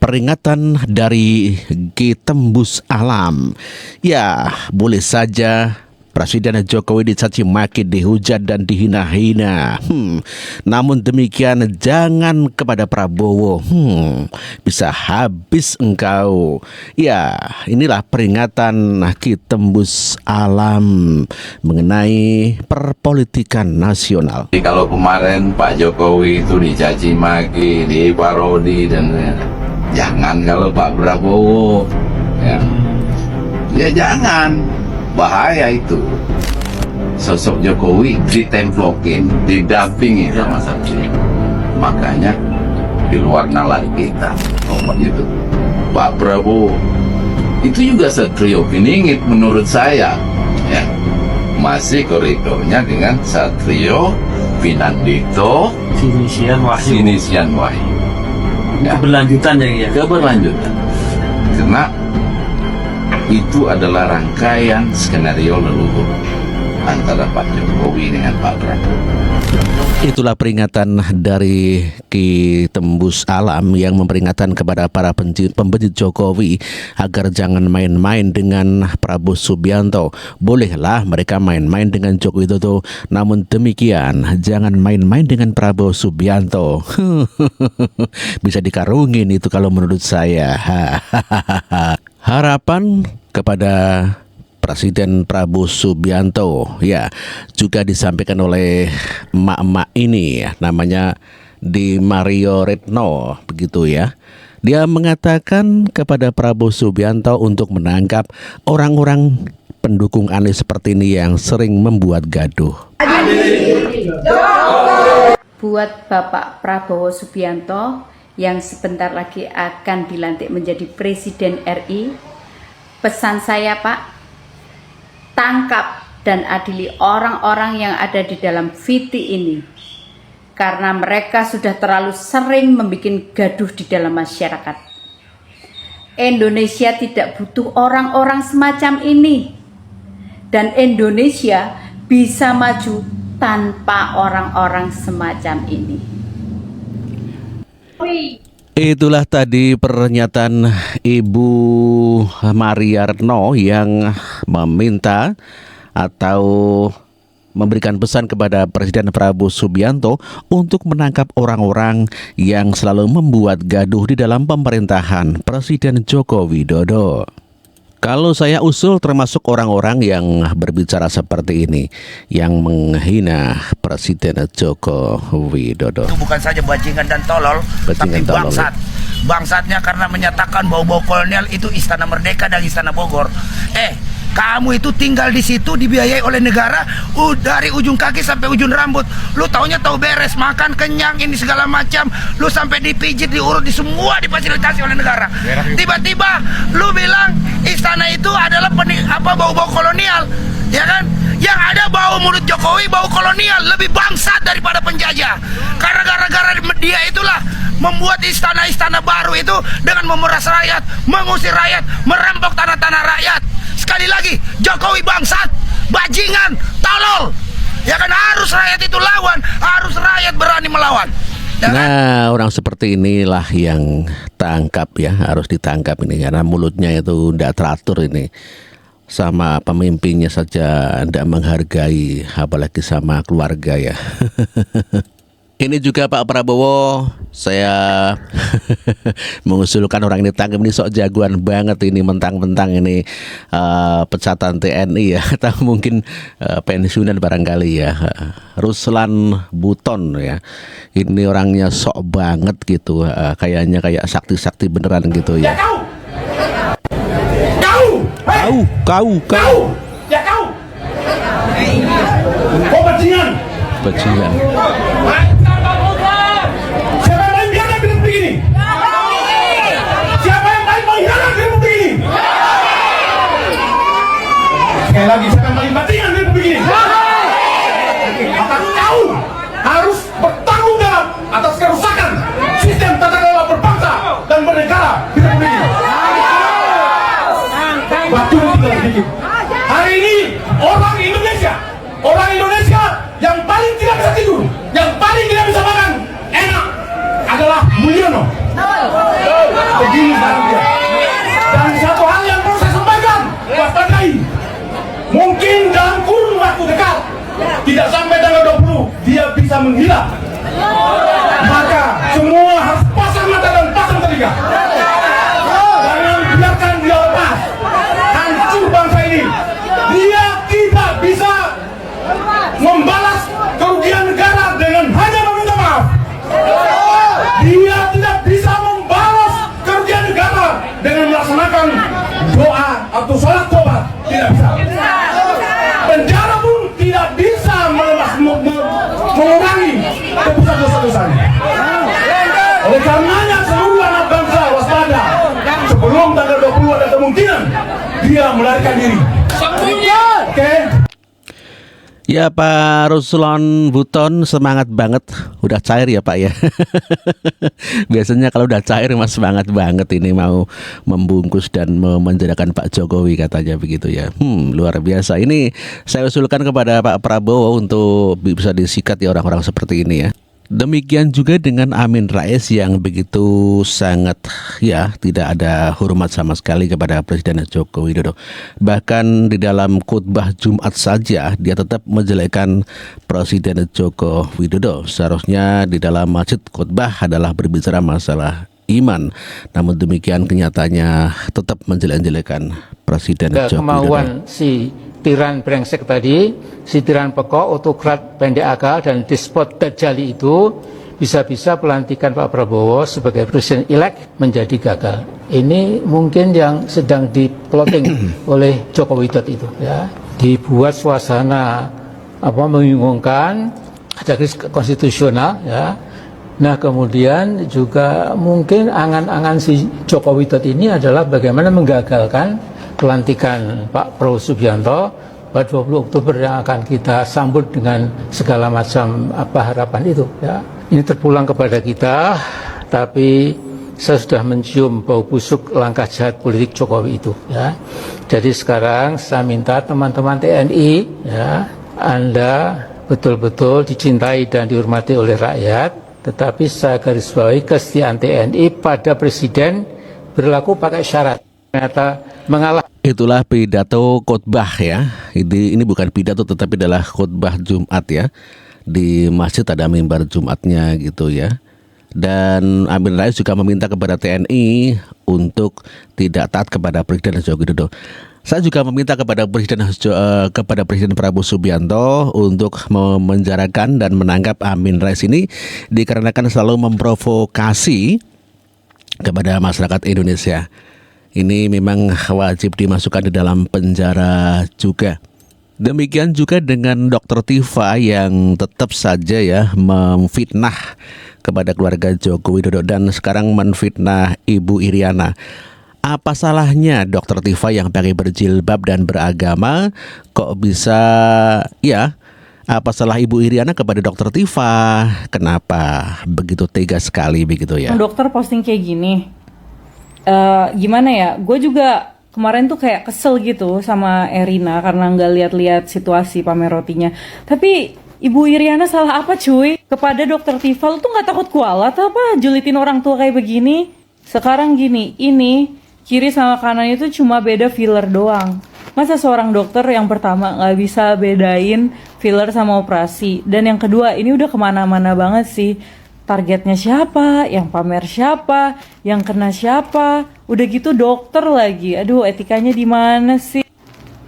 peringatan dari Ki Tembus Alam. Ya, boleh saja Presiden Jokowi dicaci maki, dihujat dan dihina-hina. Namun demikian jangan kepada Prabowo. Bisa habis engkau. Ya, inilah peringatan Ki Tembus Alam mengenai perpolitikan nasional. Jadi kalau kemarin Pak Jokowi itu dicaci maki, diparodi dan jangan kalau Pak Prabowo ya jangan. Bahaya itu. Sosok Jokowi ditemplokin, didampingi sama Satrio. Makanya di luar nalar kita itu Pak Prabowo itu juga Satrio Piningit menurut saya ya. Masih koridornya dengan Satrio Pinandito Sinisian Wahyu ya. Keberlanjutan ya. Keberlanjutan karena itu adalah rangkaian skenario leluhur antara Pak Jokowi dengan Pak Prabowo. Itulah peringatan dari Ki Tembus Alam yang memperingatkan kepada para pembenci Jokowi agar jangan main-main dengan Prabowo Subianto. Bolehlah mereka main-main dengan Joko Widodo, namun demikian jangan main-main dengan Prabowo Subianto. Bisa dikarungin itu kalau menurut saya. Harapan kepada Presiden Prabowo Subianto ya juga disampaikan oleh emak-emak ini ya, namanya Di Mario Retno begitu ya. Dia mengatakan kepada Prabowo Subianto untuk menangkap orang-orang pendukung Anies seperti ini yang sering membuat gaduh. Buat Bapak Prabowo Subianto yang sebentar lagi akan dilantik menjadi Presiden RI, pesan saya Pak, tangkap dan adili orang-orang yang ada di dalam VT ini, karena mereka sudah terlalu sering membuat gaduh di dalam masyarakat. Indonesia tidak butuh orang-orang semacam ini, dan Indonesia bisa maju tanpa orang-orang semacam ini. Itulah tadi pernyataan Ibu Maria Retno yang meminta atau memberikan pesan kepada Presiden Prabowo Subianto untuk menangkap orang-orang yang selalu membuat gaduh di dalam pemerintahan Presiden Joko Widodo. Kalau saya usul termasuk orang-orang yang berbicara seperti ini, yang menghina Presiden Joko Widodo. Itu bukan saja bajingan dan tolol, tapi bangsat. Bangsatnya karena menyatakan bau-bau kolonial itu Istana Merdeka dan Istana Bogor. Kamu itu tinggal di situ dibiayai oleh negara dari ujung kaki sampai ujung rambut. Lu taunya tahu beres, makan kenyang ini segala macam. Lu sampai dipijit, diurut, di semua difasilitasi oleh negara. Tiba-tiba lu bilang istana itu adalah bau-bau kolonial, ya kan? Yang ada bau mulut Jokowi, bau kolonial, lebih bangsat daripada penjajah. Karena gara-gara dia itulah membuat istana-istana baru itu dengan memeras rakyat, mengusir rakyat, merampok tanah-tanah rakyat. Sekali lagi, Jokowi bangsat, bajingan, tolol. Ya kan, harus rakyat itu lawan, harus rakyat berani melawan. Ya kan? Nah, orang seperti inilah yang tangkap ya, harus ditangkap ini karena mulutnya itu tidak teratur ini. Sama pemimpinnya saja tidak menghargai, apalagi sama keluarga ya. Ini juga Pak Prabowo, saya mengusulkan orang ini tangkap, ini sok jagoan banget ini, mentang-mentang ini pecatan TNI ya, atau mungkin pensiunan barangkali ya. Ruslan Buton ya, ini orangnya sok banget gitu, kayaknya kayak sakti-sakti beneran gitu ya. Kau. Ya kau. Kau bajingan. Bajingan. Siapa yang main biara bilang begini? Siapa yang main menghilang bilang begini? Sekali lagi, siapa yang main bajingan bilang begini? Maka kau harus bertanggung jawab atas kerusakan sistem tata kelola berbangsa dan bernegara bilang begini. Waktu tinggal sedikit. Hari ini orang Indonesia yang paling tidak bisa tidur, yang paling tidak bisa makan enak adalah Mulyono. Begini dia bisa menghilang. Maka semua harus pasang mata dan pasang telinga. Jangan biarkan dia lepas. Hancur bangsa ini. Dia tidak bisa membalas kerugian negara dengan hanya meminta maaf. Dia tidak bisa membalas kerugian negara dengan melaksanakan doa atau sholat tobat. Tidak bisa. Penjara pun tidak bisa mengurangi tebusan dosa-dosanya. Oleh karenanya seluruh anak bangsa waspada. Sebelum tanggal 20 ada kemungkinan dia melarikan diri. Oke? Ya Pak Ruslon Buton, semangat banget. Udah cair ya Pak ya. Biasanya kalau udah cair mas semangat banget ini mau membungkus dan memenjarakan Pak Jokowi katanya begitu ya. Luar biasa. Ini saya usulkan kepada Pak Prabowo untuk bisa disikat ya orang-orang seperti ini ya. Demikian juga dengan Amin Rais yang begitu sangat ya tidak ada hormat sama sekali kepada Presiden Joko Widodo. Bahkan di dalam khutbah Jumat saja dia tetap menjelekkan Presiden Joko Widodo. Seharusnya di dalam masjid khutbah adalah berbicara masalah iman. Namun demikian kenyataannya tetap menjelek-jelekan Presiden Joko Widodo. Kemauan si tiran brengsek tadi, si tiran pekok, otokrat pendek akal dan despot dajjali itu bisa-bisa pelantikan Pak Prabowo sebagai presiden elect menjadi gagal. Ini mungkin yang sedang diplotting oleh Joko Widodo itu ya. Dibuat suasana membingungkan, ada krisis konstitusional ya. Nah kemudian juga mungkin angan-angan si Joko Widodo ini adalah bagaimana menggagalkan pelantikan Pak Prabowo Subianto pada 20 Oktober yang akan kita sambut dengan segala macam harapan itu ya. Ini terpulang kepada kita, tapi saya sudah mencium bau busuk langkah jahat politik Jokowi itu ya. Jadi sekarang saya minta teman-teman TNI ya, Anda betul-betul dicintai dan dihormati oleh rakyat, tetapi saya garis bawahi kesetiaan TNI pada presiden berlaku pakai syarat. Ternyata mengalah. Itulah pidato khotbah ya. Ini bukan pidato tetapi adalah khotbah Jumat ya. Di masjid ada mimbar Jumatnya gitu ya. Dan Amin Rais juga meminta kepada TNI untuk tidak taat kepada Presiden Joko Widodo. Saya juga meminta kepada Presiden Prabowo Subianto untuk memenjarakan dan menangkap Amin Rais ini dikarenakan selalu memprovokasi kepada masyarakat Indonesia. Ini memang wajib dimasukkan di dalam penjara juga. Demikian juga dengan Dr. Tifa yang tetap saja ya memfitnah kepada keluarga Joko Widodo dan sekarang menfitnah Ibu Iriana. Apa salahnya Dr. Tifa yang pakai berjilbab dan beragama kok bisa ya? Apa salah Ibu Iriana kepada Dr. Tifa? Kenapa begitu tega sekali begitu ya? Dokter posting kayak gini. Gimana ya, gue juga kemarin tuh kayak kesel gitu sama Erina karena nggak lihat-lihat situasi pamer rotinya. Tapi Ibu Iriana salah apa cuy? Kepada Dokter Tifa, lu tuh nggak takut kualat apa julitin orang tua kayak begini? Sekarang gini, ini kiri sama kanan itu cuma beda filler doang. Masa seorang dokter yang pertama nggak bisa bedain filler sama operasi, dan yang kedua ini udah kemana-mana banget sih. Targetnya siapa, yang pamer siapa, yang kena siapa, udah gitu dokter lagi. Aduh, etikanya di mana sih?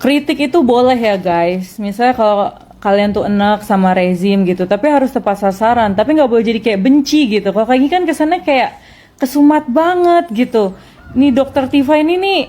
Kritik itu boleh ya guys. Misalnya kalau kalian tuh enak sama rezim gitu, tapi harus tepat sasaran. Tapi nggak boleh jadi kayak benci gitu. Kalau kayak gini kan kesannya kayak kesumat banget gitu. Nih Dokter Tifa ini nih,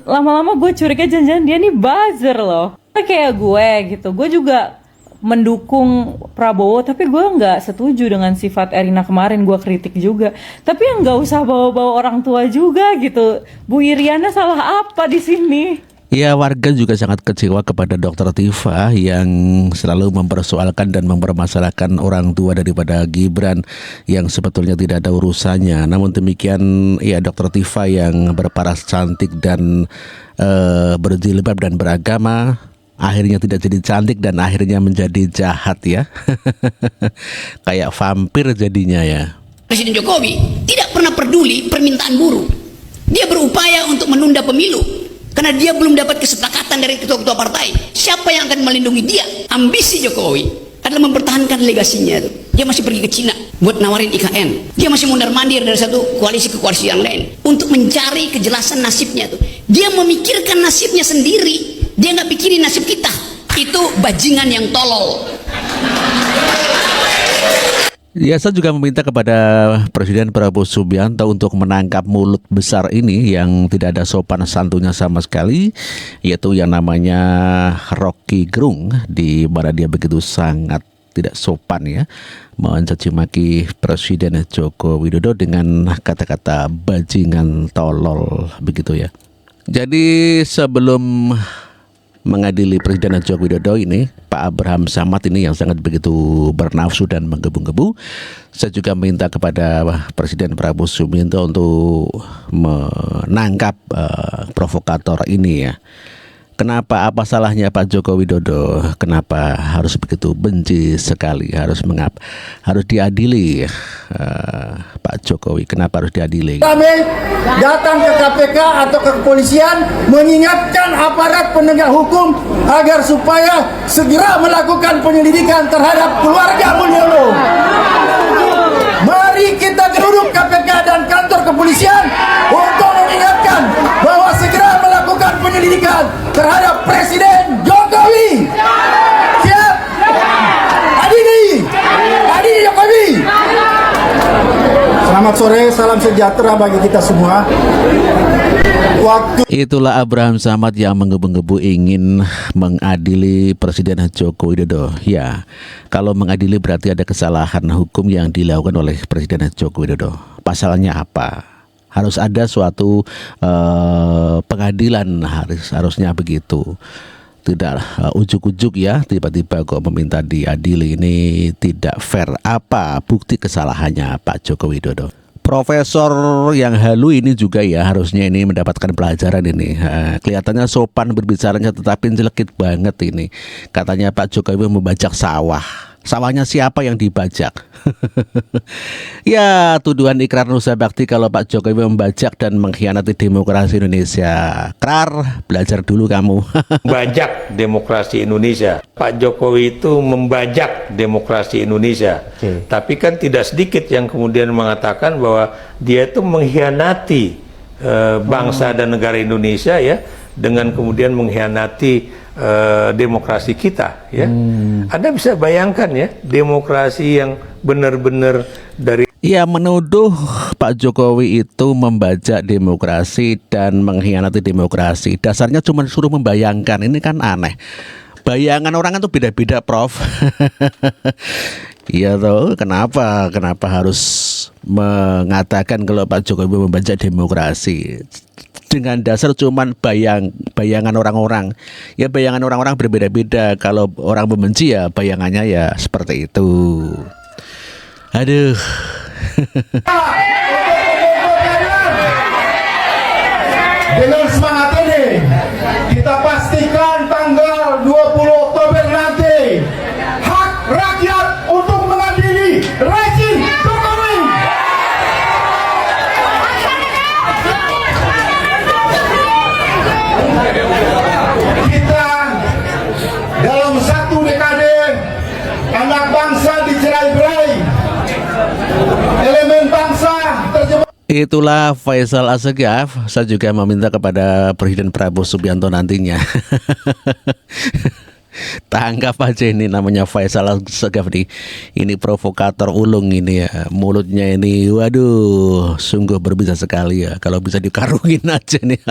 lama-lama gue curiga jangan-jangan dia nih buzzer loh. Kayak gue gitu, gue juga mendukung Prabowo, tapi gue nggak setuju dengan sifat Erina kemarin. Gue kritik juga, tapi yang nggak usah bawa-bawa orang tua juga gitu. Bu Iriana salah apa di sini? Ya, warga juga sangat kecewa kepada Dr. Tifa yang selalu mempersoalkan dan mempermasalahkan orang tua daripada Gibran yang sebetulnya tidak ada urusannya. Namun demikian, ya Dr. Tifa yang berparas cantik dan berjilbab dan beragama akhirnya tidak jadi cantik dan akhirnya menjadi jahat ya. Kayak vampir jadinya ya. Presiden Jokowi tidak pernah peduli permintaan buruh. Dia berupaya untuk menunda pemilu karena dia belum dapat kesepakatan dari ketua-ketua partai. Siapa yang akan melindungi dia? Ambisi Jokowi adalah mempertahankan mempertahankan legasinya tuh. Dia masih pergi ke Cina buat nawarin IKN. Dia masih mondar-mandir dari satu koalisi ke koalisi yang lain untuk mencari kejelasan nasibnya tuh. Dia memikirkan nasibnya sendiri. Dia nggak pikirin nasib kita. Itu bajingan yang tolol. Ya, saya juga meminta kepada Presiden Prabowo Subianto untuk menangkap mulut besar ini yang tidak ada sopan santunnya sama sekali, yaitu yang namanya Rocky Gerung, di mana dia begitu sangat tidak sopan ya, mencaci maki Presiden Joko Widodo dengan kata-kata bajingan tolol begitu ya. Jadi sebelum mengadili Presiden Joko Widodo ini, Pak Abraham Samad ini yang sangat begitu bernafsu dan menggebu-gebu, saya juga minta kepada Presiden Prabowo Subianto untuk menangkap provokator ini ya. Kenapa, apa salahnya Pak Joko Widodo? Kenapa harus begitu benci sekali? Harus diadili Pak Jokowi. Kenapa harus diadili? Kami datang ke KPK atau ke kepolisian mengingatkan aparat penegak hukum agar supaya segera melakukan penyelidikan terhadap keluarga Mulyono. Mari kita geruduk KPK dan kantor kepolisian untuk mengingatkan bahwa segera melakukan penyelidikan terhadap Presiden Jokowi. Siap? Adili Jokowi. Selamat sore, salam sejahtera bagi kita semua. Itulah Abraham Samad yang menggebu-gebu ingin mengadili Presiden Joko Widodo. Ya, kalau mengadili berarti ada kesalahan hukum yang dilakukan oleh Presiden Joko Widodo. Pasalnya apa? Harus ada suatu pengadilan, harusnya begitu. Tidak ujuk-ujuk ya, tiba-tiba kok meminta diadili, ini tidak fair. Apa bukti kesalahannya Pak Joko Widodo? Profesor yang halu ini juga ya harusnya ini mendapatkan pelajaran ini. Kelihatannya sopan berbicaranya tetapi jelekit banget ini. Katanya Pak Jokowi membajak sawah. Sawahnya siapa yang dibajak? Ya, tuduhan ikrar Nusa Bakti kalau Pak Jokowi membajak dan mengkhianati demokrasi Indonesia. Krar, belajar dulu kamu. Membajak demokrasi Indonesia. Pak Jokowi itu membajak demokrasi Indonesia. Tapi kan tidak sedikit yang kemudian mengatakan bahwa dia itu mengkhianati bangsa dan negara Indonesia ya, dengan kemudian mengkhianati demokrasi kita ya. Anda bisa bayangkan ya, demokrasi yang benar-benar dari menuduh Pak Jokowi itu membajak demokrasi dan mengkhianati demokrasi. Dasarnya cuma suruh membayangkan, ini kan aneh. Bayangan orang kan tuh beda-beda, Prof. Iya toh, kenapa harus mengatakan kalau Pak Jokowi membajak demokrasi? Dengan dasar cuman bayangan orang-orang. Ya bayangan orang-orang berbeda-beda. Kalau orang membenci ya bayangannya ya seperti itu. Aduh. Dengan semangat ini kita pastikan tanggal 20 Oktober nanti hak rakyat untuk mengadili rezim Jokowi. Kita dalam satu dekade anak bangsa dicerai-berai, elemen bangsa terjebak. Itulah Faisal Assegaf. Saya juga meminta kepada Presiden Prabowo Subianto nantinya tangkap aja ini, namanya Faisal Assegaf nih. Ini provokator ulung ini ya. Mulutnya ini waduh sungguh berbisa sekali ya. Kalau bisa dikarungin aja nih.